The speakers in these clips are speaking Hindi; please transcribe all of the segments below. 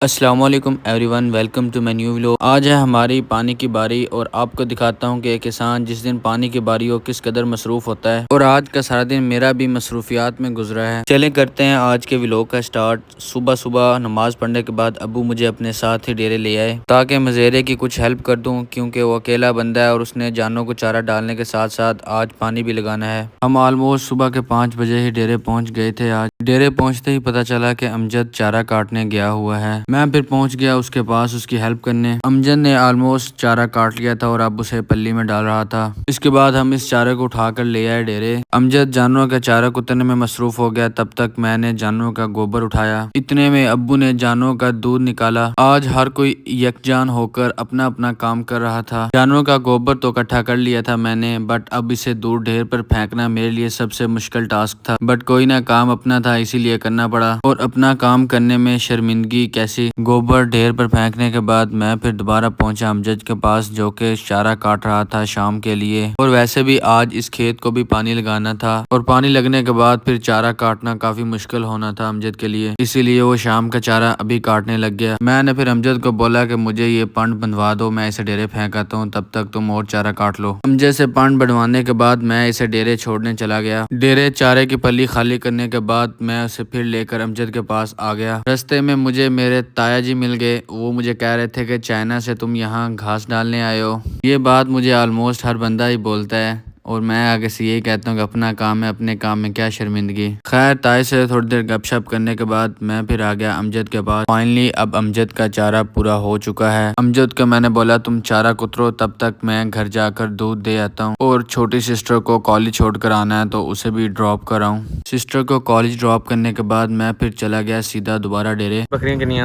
अस्सलाम वालेकुम everyone, welcome to my new vlog. आज है हमारी पानी की बारी और आपको दिखाता हूँ कि एक किसान जिस दिन पानी की बारी हो किस कदर मसरूफ़ होता है। और आज का सारा दिन मेरा भी मसरूफियात में गुजरा है। चलें करते हैं आज के व्लॉग का स्टार्ट। सुबह सुबह नमाज पढ़ने के बाद अबू मुझे अपने साथ ही डेरे ले आए ताकि मज़ेरे की कुछ हेल्प कर दूँ, क्योंकि वो अकेला बंदा है और उसने जानों को चारा डालने के साथ साथ आज पानी भी लगाना है। हम ऑलमोस्ट सुबह के 5 बजे ही डेरे पहुँच गए थे। आज डेरे पहुँचते ही पता चला कि अमजद चारा काटने गया हुआ है। मैं फिर पहुंच गया उसके पास उसकी हेल्प करने। अमजद ने ऑलमोस्ट चारा काट लिया था और अब उसे पल्ली में डाल रहा था। इसके बाद हम इस चारे को उठाकर ले आए डेरे। अमजद जानवरों का चारा कुतरने में मसरूफ हो गया, तब तक मैंने जानवरों का गोबर उठाया। इतने में अब्बू ने जानवरों का दूध निकाला। आज हर कोई यकजान होकर अपना अपना काम कर रहा था। जानवरों का गोबर तो इकट्ठा कर लिया था मैंने, बट अब इसे दूर ढेर पर फेंकना मेरे लिए सबसे मुश्किल टास्क था। बट कोई ना, काम अपना था इसीलिए करना पड़ा। और अपना काम करने में शर्मिंदगी कैसी। गोबर ढेर पर फेंकने के बाद मैं फिर दोबारा पहुंचा अमजद के पास, जो कि चारा काट रहा था शाम के लिए। और वैसे भी आज इस खेत को भी पानी लगाना था और पानी लगने के बाद फिर चारा काटना काफी मुश्किल होना था अमजद के लिए, इसीलिए वो शाम का चारा अभी काटने लग गया। मैंने फिर अमजद को बोला कि मुझे ये पंड बंधवा दो, मैं इसे डेरे फेंक आता हूँ, तब तक तुम और चारा काट लो। अमजद से पंड बनवाने के बाद मैं इसे डेरे छोड़ने चला गया। डेरे चारे की पल्ली खाली करने के बाद मैं उसे फिर लेकर अमजद के पास आ गया। रास्ते में मुझे मेरे ताया जी मिल गए। वो मुझे कह रहे थे कि चाइना से तुम यहाँ घास डालने आए हो। ये बात मुझे ऑलमोस्ट हर बंदा ही बोलता है और मैं आगे से यही कहता हूँ कि अपना काम है, अपने काम में क्या शर्मिंदगी। खैर, ताए से थोड़ी देर गपशप करने के बाद मैं फिर आ गया अमजद के पास। फाइनली अब अमजद का चारा पूरा हो चुका है। अमजद को मैंने बोला तुम चारा कुतरो, तब तक मैं घर जाकर दूध दे आता हूँ और छोटी सिस्टर को कॉलेज छोड़ कर आना है तो उसे भी ड्रॉप कर आऊँ। सिस्टर को कॉलेज ड्रॉप करने के बाद मैं फिर चला गया सीधा दोबारा डेरे। बकरियाँ कितनी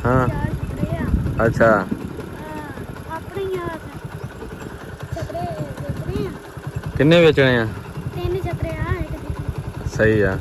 हाँ, अच्छा किन्ने बेचने हैं? सही है,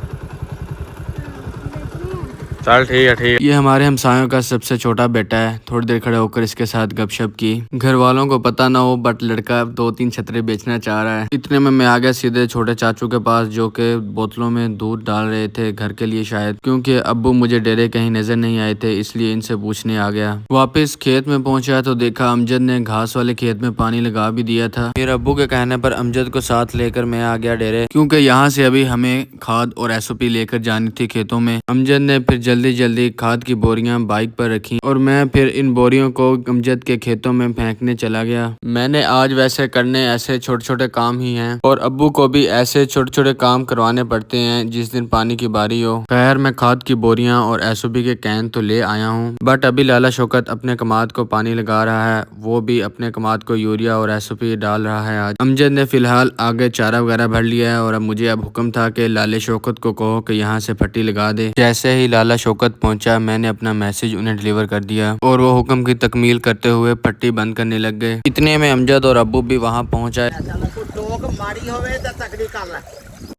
चल ठीक है ठीक है। ये हमारे हमसायों का सबसे छोटा बेटा है। थोड़ी देर खड़े होकर इसके साथ गपशप की। घर वालों को पता ना हो बट लड़का 2-3 छतरे बेचना चाह रहा है। इतने में मैं आ गया सीधे छोटे चाचू के पास, जो कि बोतलों में दूध डाल रहे थे घर के लिए शायद, क्योंकि अब्बू मुझे डेरे कहीं नजर नहीं आए थे, इसलिए इनसे पूछने आ गया। वापस खेत में पहुंचा तो देखा अमजद ने घास वाले खेत में पानी लगा भी दिया था। फिर अब्बू के कहने पर अमजद को साथ लेकर मैं आ गया डेरे, क्योंकि यहाँ से अभी हमें खाद और SOP लेकर जानी थी खेतों में। अमजद ने फिर जल्दी जल्दी खाद की बोरियां बाइक पर रखी और मैं फिर इन बोरियों को अमजद के खेतों में फेंकने चला गया। मैंने आज वैसे करने ऐसे छोटे छोटे काम ही हैं और अब्बू को भी ऐसे छोटे छोटे काम करवाने पड़ते हैं जिस दिन पानी की बारी हो। खैर, मैं खाद की बोरियां और SOP के कैन तो ले आया हूँ, बट अभी लाला शौकत अपने कमाद को पानी लगा रहा है। वो भी अपने कमाद को यूरिया और SOP डाल रहा है। आज अमजद ने फिलहाल आगे चारा वगैरह भर लिया है और अब मुझे हुक्म था कि लाले शौकत को कहो कि यहाँ से पट्टी लगा दे। जैसे ही लाला शौकत पहुंचा मैंने अपना मैसेज उन्हें डिलीवर कर दिया और वो हुक्म की तकमील करते हुए पट्टी बंद करने लग गए। इतने में अमजद और अब्बू भी वहां पहुंचा।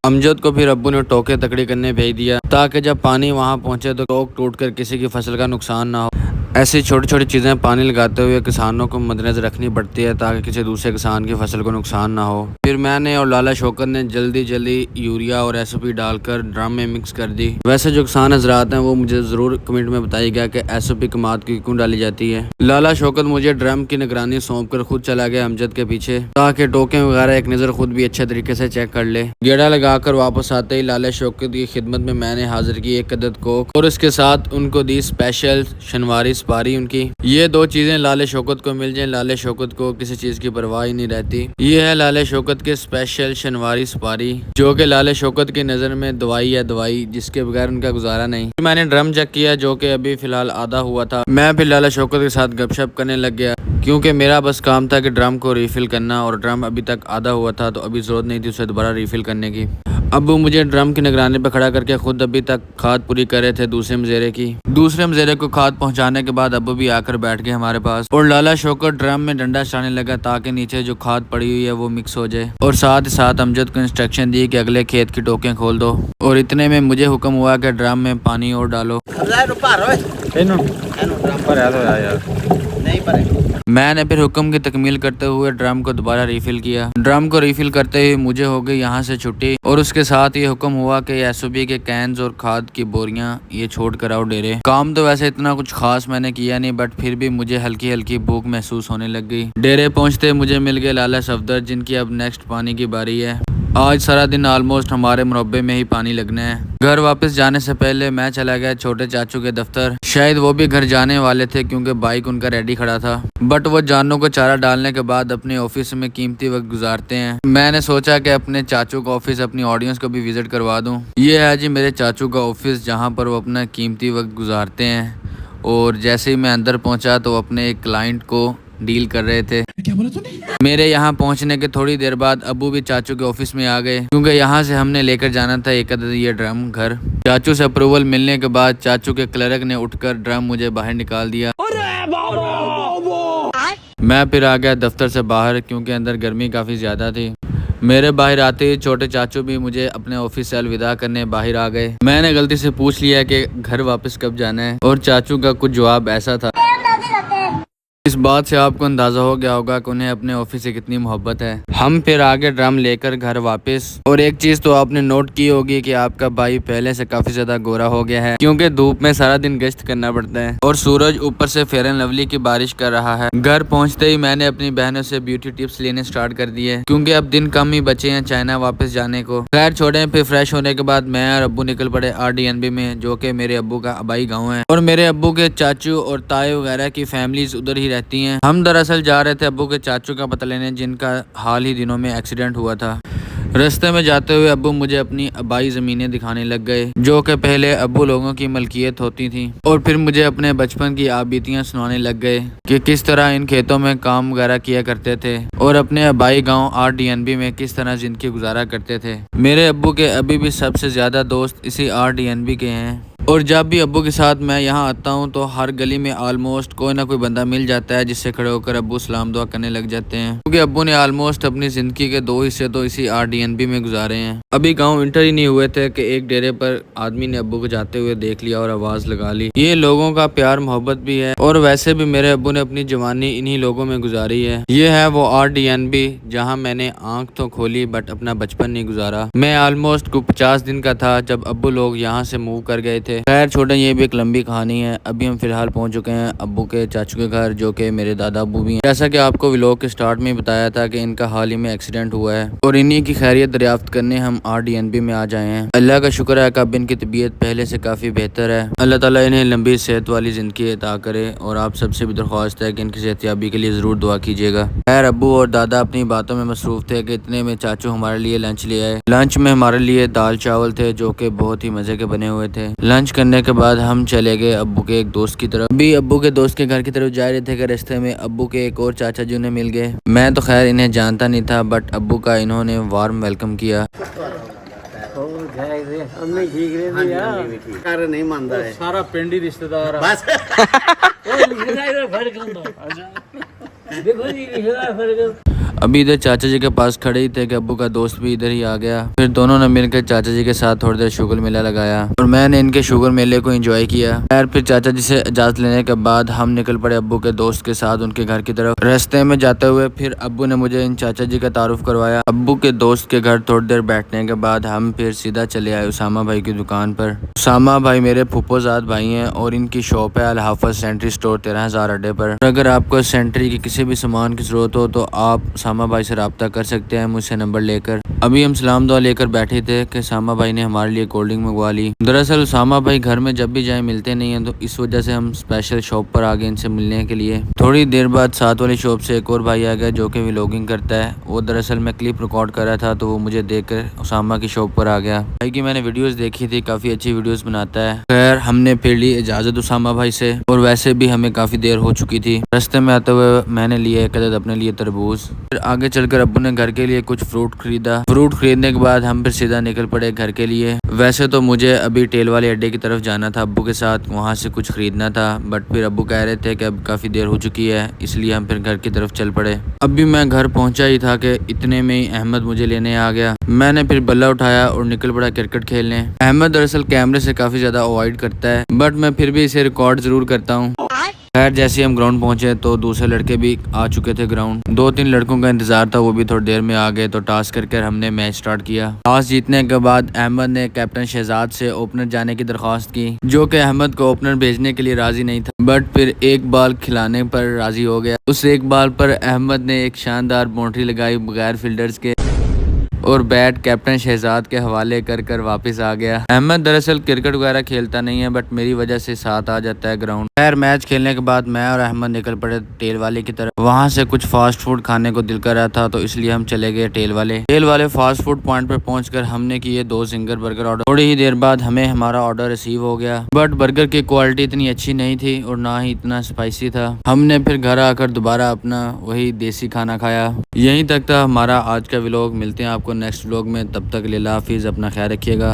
अमजद को फिर अब्बू ने टोके तकड़ी करने भेज दिया ताकि जब पानी वहां पहुंचे तो टोक टूट कर किसी की फसल का नुकसान ना हो। ऐसी छोटी छोटी चीज़ें पानी लगाते हुए किसानों को मद्देनजर रखनी पड़ती है ताकि किसी दूसरे किसान की फसल को नुकसान ना हो। फिर मैंने और लाला शौकत ने जल्दी जल्दी यूरिया और SOP डालकर ड्रम में मिक्स कर दी। वैसे जो किसान हजरात हैं वो मुझे ज़रूर कमेंट में बताइएगा कि SOP कमाद की क्यों डाली जाती है। लाला शौकत मुझे ड्रम की निगरानी सौंप कर खुद चला गया अमजद के पीछे ताकि टोके वगैरह एक नज़र खुद भी अच्छे तरीके से चेक कर ले। गेड़ा लगाकर वापस आते ही लाला शौकत की खिदमत में मैंने हाजिर की एक अदद कोक और इसके साथ उनको दी स्पेशल शनवारी सुपारी उनकी। ये 2 चीजें लाले शौकत को मिल जाए, लाले शौकत को किसी चीज की परवाह ही नहीं रहती। ये है लाले शौकत के स्पेशल शनवारी सुपारी, जो कि लाले शौकत की नजर में दवाई है, दवाई जिसके बगैर उनका गुजारा नहीं। मैंने ड्रम चेक किया जो कि अभी फिलहाल आधा हुआ था। मैं फिर लाला शौकत के साथ गपशप करने लग गया क्योंकि मेरा बस काम था कि ड्रम को रिफिल करना और ड्रम अभी तक आधा हुआ था तो अभी जरूरत नहीं थी उसे दोबारा रिफिल करने की। अब्बू मुझे ड्रम की निगरानी पर खड़ा करके खुद अभी तक खाद पूरी कर रहे थे दूसरे मजेरे की। दूसरे मजेरे को खाद पहुंचाने के बाद अब्बू भी आकर बैठ गए हमारे पास और लाला शौकत ड्रम में डंडा चलाने लगा ताकि नीचे जो खाद पड़ी हुई है वो मिक्स हो जाए और साथ ही साथ अमजद को इंस्ट्रक्शन दी कि अगले खेत की टोकें खोल दो। और इतने में मुझे हुक्म हुआ कि ड्रम में पानी और डालो। पर यार नहीं पर। मैंने फिर हुक्म की तकमील करते हुए ड्रम को दोबारा रिफिल किया। ड्रम को रिफिल करते ही मुझे हो गई यहाँ से छुट्टी और उसके साथ ये हुक्म हुआ कि एसओबी के कैंस और खाद की बोरियां ये छोड़ कर आओ डेरे। काम तो वैसे इतना कुछ खास मैंने किया नहीं, बट फिर भी मुझे हल्की हल्की भूख महसूस होने लग गई। डेरे पहुँचते मुझे मिल गए लाला सफदर, जिनकी अब नेक्स्ट पानी की बारी है। आज सारा दिन ऑलमोस्ट हमारे मुरब्बे में ही पानी लगना है। घर वापस जाने से पहले मैं चला गया छोटे चाचू के दफ्तर। शायद वो भी घर जाने वाले थे क्योंकि बाइक उनका रेडी खड़ा था, बट वो जानों को चारा डालने के बाद अपने ऑफिस में कीमती वक्त गुजारते हैं। मैंने सोचा कि अपने चाचू का ऑफिस अपनी ऑडियंस को भी विजिट करवा दूं। ये है जी मेरे चाचू का ऑफिस, जहां पर वो अपना कीमती वक्त गुजारते हैं। और जैसे ही मैं अंदर पहुंचा तो अपने एक क्लाइंट को डील कर रहे थे। क्या बोला तूने? मेरे यहाँ पहुँचने के थोड़ी देर बाद अब्बू भी चाचू के ऑफिस में आ गए, क्योंकि यहाँ से हमने लेकर जाना था एक अदद ये ड्रम घर। चाचू से अप्रूवल मिलने के बाद चाचू के क्लर्क ने उठकर ड्रम मुझे बाहर निकाल दिया। मैं फिर आ गया दफ्तर से बाहर, क्योंकि अंदर गर्मी काफ़ी ज़्यादा थी। मेरे बाहर आते ही छोटे चाचू भी मुझे अपने ऑफिस से अलविदा करने बाहर आ गए। मैंने गलती से पूछ लिया कि घर वापस कब जाना है, और चाचू का कुछ जवाब ऐसा था। इस बात से आपको अंदाजा हो गया होगा कि उन्हें अपने ऑफिस से कितनी मोहब्बत है। हम फिर आगे ड्रम लेकर घर वापस। और एक चीज तो आपने नोट की होगी कि आपका भाई पहले से काफी ज्यादा गोरा हो गया है, क्योंकि धूप में सारा दिन गश्त करना पड़ता है और सूरज ऊपर से फेयर एंड लवली की बारिश कर रहा है। घर पहुंचते ही मैंने अपनी बहनों से ब्यूटी टिप्स लेने स्टार्ट कर दिए, क्योंकि अब दिन कम ही बचे हैं चाइना वापस जाने को। खैर छोड़े, फिर फ्रेश होने के बाद मैं और अब्बू निकल पड़े RDNB में, जो कि मेरे अब्बू का आबाई गाँव है और मेरे अब्बू के चाचू और ताए वगैरह की फैमिलीज उधर ही रहती हैं। हम दरअसल जा रहे थे अब्बू के चाचू का पता लेने, जिनका हाल ही दिनों में एक्सीडेंट हुआ था। रास्ते में जाते हुए अब्बू मुझे अपनी आबाई ज़मीनें दिखाने लग गए, जो कि पहले अब्बू लोगों की मलकियत होती थी, और फिर मुझे अपने बचपन की आबीतियाँ सुनाने लग गए कि किस तरह इन खेतों में काम वगैरह किया करते थे और अपने आबाई गांव RDNB में किस तरह जिंदगी गुजारा करते थे। मेरे अब्बू के अभी भी सबसे ज़्यादा दोस्त इसी RDNB के हैं, और जब भी अब्बू के साथ मैं यहाँ आता हूँ तो हर गली में ऑलमोस्ट कोई ना कोई बंदा मिल जाता है, जिससे खड़े होकर अब्बू सलाम दुआ करने लग जाते हैं, क्योंकि अब्बू ने ऑलमोस्ट अपनी ज़िंदगी के 2 हिस्से तो इसी RDNB में गुजारे हैं। अभी गांव इंटर ही नहीं हुए थे कि एक डेरे पर आदमी ने अब्बू को जाते हुए देख लिया और आवाज़ लगा ली। ये लोगों का प्यार मोहब्बत भी है, और वैसे भी मेरे अब्बू ने अपनी जवानी इन्हीं लोगों में गुजारी है। ये है वो RDNB जहाँ मैंने आँख तो खोली बट अपना बचपन नहीं गुजारा। मैं ऑलमोस्ट 50 दिन का था जब अब्बू लोग यहाँ से मूव कर गए थे। खैर छोटे, ये भी एक लंबी कहानी है। अभी हम फिलहाल पहुंच चुके हैं अब्बू के चाचू के घर, जो कि मेरे दादा अब्बू भी हैं। जैसा कि आपको व्लॉग के स्टार्ट में बताया था कि इनका हाल ही में एक्सीडेंट हुआ है, और इन्हीं की खैरियत दरियाफ्त करने हम RDNB में आ जाए हैं। अल्लाह का शुक्र है कि अब इनकी तबीयत पहले से काफ़ी बेहतर है। अल्लाह ताला इन्हें लंबी सेहत वाली ज़िंदगी अता करे, और आप सबसे भी दरख्वास्त है कि इनकी सेहतयाबी के लिए ज़रूर दुआ कीजिएगा। खैर अब्बू और दादा अपनी बातों में मसरूफ़ थे कि इतने में चाचू हमारे लिए लंच ले आए। लंच में हमारे लिए दाल चावल थे, जो कि बहुत ही मज़े के बने हुए थे। लंच करने के बाद हम चले गए अब्बू के एक दोस्त की तरफ। अभी अब्बू के दोस्त के घर की तरफ जा रहे थे कि रास्ते में अब्बू के एक और चाचा जी उन्हें मिल गए। मैं तो खैर इन्हें जानता नहीं था, बट अब्बू का इन्होंने वार्म वेलकम किया। नहीं मानता है सारा पिंड ही रिश्तेदार बस। देखो जी फर्क। अभी इधर चाचा जी के पास खड़े ही थे कि अब्बू का दोस्त भी इधर ही आ गया। फिर दोनों ने मिलकर चाचा जी के साथ थोड़ी देर शुगर मेला लगाया, और मैंने इनके शुगर मेले को एंजॉय किया। खैर फिर चाचा जी से इजाजत लेने के बाद हम निकल पड़े अब्बू के दोस्त के साथ उनके घर की तरफ। रास्ते में जाते हुए फिर अब्बू ने मुझे इन चाचा जी का तारुफ करवाया। अब्बू के दोस्त के घर थोड़ी देर बैठने के बाद हम फिर सीधा चले आए उसामा भाई की दुकान पर। उसामा भाई मेरे फुप्पोजाद भाई हैं, और इनकी शॉप है अल हाफिज सेंट्री स्टोर 13,000 अड्डे पर। अगर आपको सेंट्री की किसी भी सामान की जरूरत हो तो आप सामा भाई से रब्ता कर सकते हैं मुझसे नंबर लेकर। अभी हम सलाम दुआ लेकर बैठे थे कि सामा भाई ने हमारे लिए कोल्ड ड्रिंक मंगवा ली। दरअसल सामा भाई घर में जब भी जाए मिलते नहीं हैं, तो इस वजह से हम स्पेशल शॉप पर आ गए इनसे मिलने के लिए। थोड़ी देर बाद साथ वाली शॉप से एक और भाई आ गया, जो कि व्लॉगिंग करता है। वो दरअसल मैं क्लिप रिकॉर्ड कर रहा था, तो वो मुझे देख कर उसामा की शॉप पर आ गया। भाई की मैंने वीडियोस देखी थी, काफ़ी अच्छी वीडियोस बनाता है। खैर हमने फिर ली इजाज़त उसामा भाई से, और वैसे भी हमें काफ़ी देर हो चुकी थी। रास्ते में आते हुए मैंने लिया एक अदद अपने लिए तरबूज। फिर आगे चलकर अब्बू ने घर के लिए कुछ फ्रूट खरीदा। फ्रूट खरीदने के बाद हम फिर सीधा निकल पड़े घर के लिए। वैसे तो मुझे अभी टेल वाले अड्डे की तरफ जाना था अब्बू के साथ, वहाँ से कुछ खरीदना था, बट फिर अब्बू कह रहे थे कि अब काफ़ी देर हो चुकी है, इसलिए हम फिर घर की तरफ चल पड़े। अभी मैं घर पहुँचा ही था कि इतने में ही अहमद मुझे लेने आ गया। मैंने फिर बल्ला उठाया और निकल पड़ा क्रिकेट खेलने। अहमद दरअसल कैमरे से काफ़ी ज़्यादा अवॉइड करता है, बट मैं फिर भी इसे रिकॉर्ड ज़रूर करता हूँ। खैर जैसे हम ग्राउंड पहुंचे तो दूसरे लड़के भी आ चुके थे ग्राउंड। 2-3 लड़कों का इंतजार था, वो भी थोड़ी देर में आ गए तो टॉस करके हमने मैच स्टार्ट किया। टॉस जीतने के बाद अहमद ने कैप्टन शहजाद से ओपनर जाने की दरख्वास्त की, जो कि अहमद को ओपनर भेजने के लिए राजी नहीं था, बट फिर एक बॉल खिलाने पर राजी हो गया। उस एक बॉल पर अहमद ने एक शानदार बाउंड्री लगाई बगैर फील्डर्स के और बैट कैप्टन शहजाद के हवाले कर कर वापस आ गया। अहमद दरअसल क्रिकेट वगैरह खेलता नहीं है, बट मेरी वजह से साथ आ जाता है ग्राउंड। खैर मैच खेलने के बाद मैं और अहमद निकल पड़े टेल वाले की तरफ। वहां से कुछ फास्ट फूड खाने को दिल कर रहा था, तो इसलिए हम चले गए टेल वाले फास्ट फूड पॉइंट पर पहुंचकर हमने किए 2 सिंगर बर्गर ऑर्डर। थोड़ी ही देर बाद हमें हमारा ऑर्डर रिसीव हो गया, बट बर्गर की क्वालिटी इतनी अच्छी नहीं थी और ना ही इतना स्पाइसी था। हमने फिर घर आकर दोबारा अपना वही देसी खाना खाया। यहीं तक था हमारा आज का व्लॉग। मिलते हैं आपको नेक्स्ट व्लॉग में, तब तक अल्लाह हाफिज़, अपना ख्याल रखिएगा।